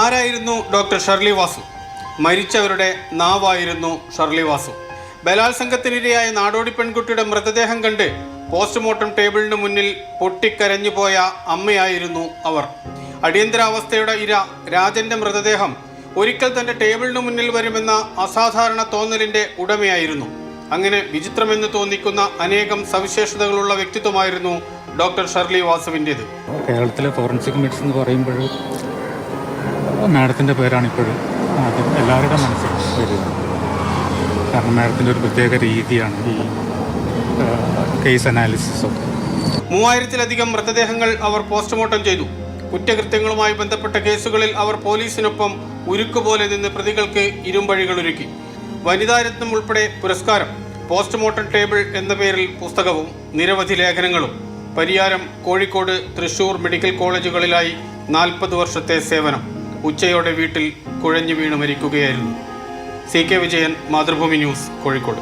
ആരായിരുന്നു doctor surely Vasu? മരിച്ചവരുടെ നാവായിരുന്നു surely Vasu. ബലാത്സംഗത്തിനിരയായ നാടോടി പെൺകുട്ടിയുടെ മൃതദേഹം കണ്ട് പോസ്റ്റ്മോർട്ടം ടേബിളിന് മുന്നിൽ പൊട്ടിക്കരഞ്ഞുപോയ അമ്മയായിരുന്നു അവർ. അടിയന്തരാവസ്ഥയുടെ ഇര രാജന്റെ മൃതദേഹം ഒരിക്കൽ തന്റെ ടേബിളിന് മുന്നിൽ വരുമെന്ന അസാധാരണ തോന്നലിന്റെ ഉടമയായിരുന്നു. അങ്ങനെ വിചിത്രമെന്ന് തോന്നിക്കുന്ന അനേകം സവിശേഷതകളുള്ള വ്യക്തിത്വമായിരുന്നു ഡോക്ടർ ഷർലി വാസുവിൻ്റേത്. കേരളത്തിലെ ഫോറൻസിക് മെഡിസിൻ എന്ന് പറയുമ്പോൾ മാഡത്തിൻ്റെ പേരാണ് ഇപ്പോഴും ആദ്യം എല്ലാവരുടെ മനസ്സിൽ വരിക. കാരണം മാഡത്തിൻ്റെ ഒരു പ്രത്യേക രീതിയാണ് ഈ കേസ് അനാലിസിസൊക്കെ. 3000-ലധികം മൃതദേഹങ്ങൾ അവർ പോസ്റ്റ്മോർട്ടം ചെയ്തു. കുറ്റകൃത്യങ്ങളുമായി ബന്ധപ്പെട്ട കേസുകളിൽ അവർ പോലീസിനൊപ്പം ഉരുക്കുപോലെ നിന്ന് പ്രതികൾക്ക് ഇരുമ്പഴികളൊരുക്കി. വനിതാരത്നം ഉൾപ്പെടെ പുരസ്കാരം, പോസ്റ്റ്മോർട്ടം ടേബിൾ എന്ന പേരിൽ പുസ്തകവും നിരവധി ലേഖനങ്ങളും. പരിയാരം, കോഴിക്കോട്, തൃശൂർ മെഡിക്കൽ കോളേജുകളിലായി 40 വർഷത്തെ സേവനം. ഉച്ചയോടെ വീട്ടിൽ കുഴഞ്ഞു വീണ് മരിക്കുകയായിരുന്നു. CK Vijayan, Mathrubhumi news, Kozhikode.